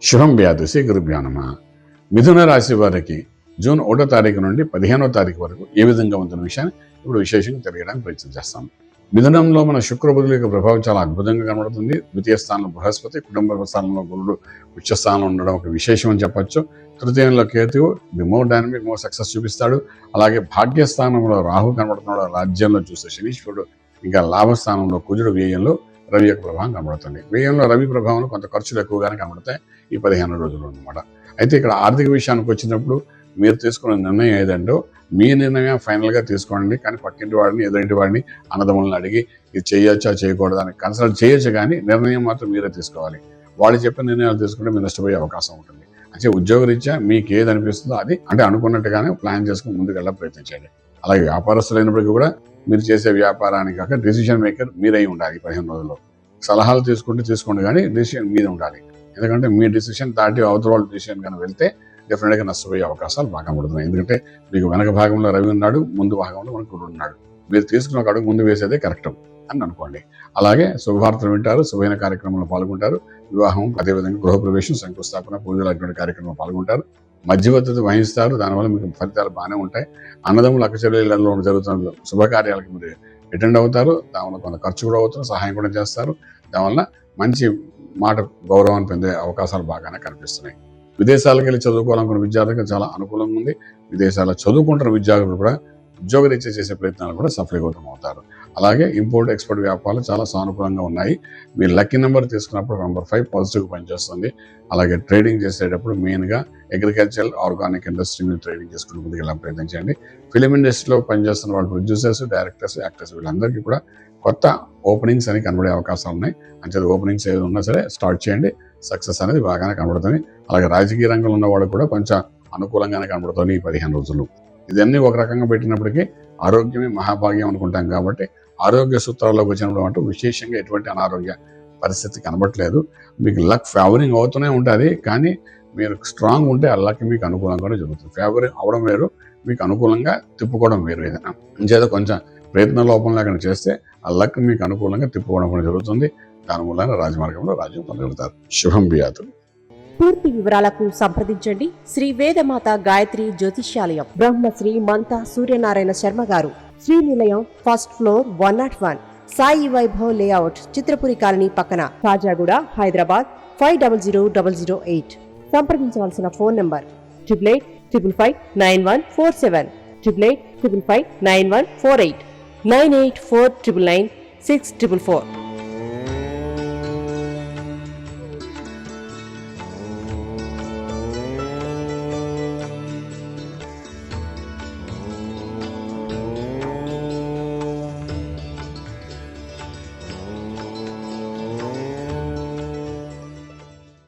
శుభం వ్యాధి శ్రీ గురుభ్యో నమః. మిథున రాశి వారికి జూన్ 1వ తారీఖు నుండి 15వ తారీఖు వరకు ఏ విధంగా ఉంటున్న విషయాన్ని ఇప్పుడు విశేషంగా తెలియడానికి ప్రయత్నం చేస్తాం. మిథునంలో మన శుక్ర బుధుల యొక్క ప్రభావం చాలా అద్భుతంగా కనబడుతుంది. ద్వితీయ స్థానంలో బృహస్పతి, కుటుంబ స్థానంలో గురుడు ఉచ్చ స్థానంలో ఉండడం ఒక విశేషం అని చెప్పొచ్చు. తృతీయంలో కేతువు మోర్ డైనమిక్, మోర్ సక్సెస్ చూపిస్తాడు. అలాగే భాగ్యస్థానంలో రాహు కనబడుతున్నాడు. రాజ్యంలో చూస్తే శనీశ్వరుడు, ఇంకా లాభస్థానంలో కుజుడు, వ్యయంలో రవి యొక్క ప్రభావం కనబడుతుంది. వ్యయంలో రవి ప్రభావంలో కొంత ఖర్చులు ఎక్కువగానే కనబడతాయి ఈ 15 రోజులు అన్నమాట. అయితే ఇక్కడ ఆర్థిక విషయానికి వచ్చినప్పుడు మీరు తీసుకున్న నిర్ణయం ఏదంటో మీ నిర్ణయం ఫైనల్గా తీసుకోండి. కానీ పక్కింటి వాడిని, ఎదురింటి వాడిని, అన్నదమ్ములను అడిగి ఇది చేయొచ్చా చేయకూడదు అని కన్సల్ట్ చేయొచ్చు, కానీ నిర్ణయం మాత్రం మీరే తీసుకోవాలి. వాళ్ళు చెప్పిన నిర్ణయాలు తీసుకుంటే మీరు నష్టపోయే అవకాశం ఉంటుంది. అంటే ఉద్యోగరీత్యా మీకు ఏది అనిపిస్తుందో అది అంటే అనుకున్నట్టుగానే ప్లాన్ చేసుకుని ముందుకు వెళ్ళ ప్రయత్నించండి. అలాగే వ్యాపారస్తులైనప్పటికీ కూడా మీరు చేసే వ్యాపారానికి కాక డెసిషన్ మేకర్ మీరై ఉండాలి. 15 రోజుల్లో సలహాలు తీసుకోండి, కానీ డెసిషన్ మీద ఉండాలి. ఎందుకంటే మీ డెసిషన్ దాటి అవతల వాళ్ళ డెసిషన్ కానీ వెళ్తే డెఫినెట్గా నష్టపోయే అవకాశాలు బాగా పడుతున్నాయి. ఎందుకంటే మీకు వెనక భాగంలో రవి ఉన్నాడు, ముందు భాగంలో మనకు గురుడు ఉన్నాడు. మీరు తీసుకున్న ఒక అడుగు ముందు వేసేదే కరెక్ట్ అని అనుకోండి. అలాగే శుభవార్తలు వింటారు, శుభైన కార్యక్రమంలో పాల్గొంటారు. వివాహం, అదేవిధంగా గృహప్రవేశం, శంకుస్థాపన, పూజలు అటువంటి కార్యక్రమంలో పాల్గొంటారు. మధ్యవర్తిత వహిస్తారు. దానివల్ల మీకు ఫలితాలు బాగానే ఉంటాయి. అన్నదమ్ములు, అక్కచెల్లెళ్ళలో జరుగుతున్న శుభకార్యాలకు మీరు అటెండ్ అవుతారు. దానివల్ల కొంత ఖర్చు కూడా అవుతారు, సహాయం కూడా చేస్తారు. దానివల్ల మంచి మాట గౌరవాన్ని పొందే అవకాశాలు బాగానే కనిపిస్తున్నాయి. విదేశాలకు వెళ్ళి చదువుకోవాలనుకున్న విద్యార్థులకు చాలా అనుకూలంగా ఉంది. విదేశాల్లో చదువుకుంటున్న విద్యార్థులు కూడా ఉద్యోగరీత్యా చేసే ప్రయత్నాలు కూడా సఫలీకృతం అవుతారు. అలాగే ఇంపోర్ట్ ఎక్స్పోర్ట్ వ్యాపారాలు చాలా సానుకూలంగా ఉన్నాయి. మీ లక్కీ నెంబర్ తీసుకున్నప్పుడు నెంబర్ 5 పాజిటివ్గా పనిచేస్తుంది. అలాగే ట్రేడింగ్ చేసేటప్పుడు మెయిన్గా అగ్రికల్చర్, ఆర్గానిక్ ఇండస్ట్రీ మీద ట్రేడింగ్ చేసుకుని ముందుకు వెళ్ళాలని ప్రయత్నించండి. ఫిలిం ఇండస్ట్రీలో పనిచేస్తున్న వాళ్ళు ప్రొడ్యూసర్స్, డైరెక్టర్స్, యాక్టర్స్ వీళ్ళందరికీ కూడా కొత్త ఓపెనింగ్స్ అని కనబడే అవకాశాలు ఉన్నాయి. అంతే ఓపెనింగ్స్ ఏది ఉన్నా సరే స్టార్ట్ చేయండి. సక్సెస్ అనేది బాగానే కనబడుతుంది. అలాగే రాజకీయ రంగంలో ఉన్న వాళ్ళు కూడా కొంచెం అనుకూలంగానే కనబడుతుంది ఈ 15 రోజులు. ఇదన్నీ ఒక రకంగా పెట్టినప్పటికీ ఆరోగ్యమే మహాభాగ్యం అనుకుంటాం కాబట్టి ఆరోగ్య సూత్రాల్లోకి వచ్చినప్పుడు అంటూ విశేషంగా ఎటువంటి అనారోగ్య పరిస్థితి కనబడట్లేదు. మీకు లక్ ఫేవరింగ్ అవుతూనే ఉంటుంది, కానీ మీరు స్ట్రాంగ్ ఉంటే ఆ లక్ మీకు అనుకూలంగానే జరుగుతుంది. ఫేవరింగ్ అవడం వేరు, మీకు అనుకూలంగా తిప్పుకోవడం వేరు. ఏదైనా ఇంచేదో కొంచెం ప్రయత్న లోపం లేకుండా చేస్తే ఆ లక్ మీకు అనుకూలంగా తిప్పుకోవడం కూడా జరుగుతుంది. దాని మూలంగా రాజమార్గంలో రాజ్యం పొందగలుగుతారు. శుభం బియాతు. పూర్తి వివరాలకు సంప్రదించండి శ్రీ వేదమాత గాయత్రి జ్యోతిష్యాలయం, Brahmasri మంతా Suryanarayana Sharma garu, Srinilayam, first floor, 101, Sai Vaibhav layout, Chitrapuri colony పక్కన, కాజాగూడ, హైదరాబాద్ 500008. సంప్రదించవలసిన ఫోన్ నంబర్ 8855559147, 8855559148, 9849996644.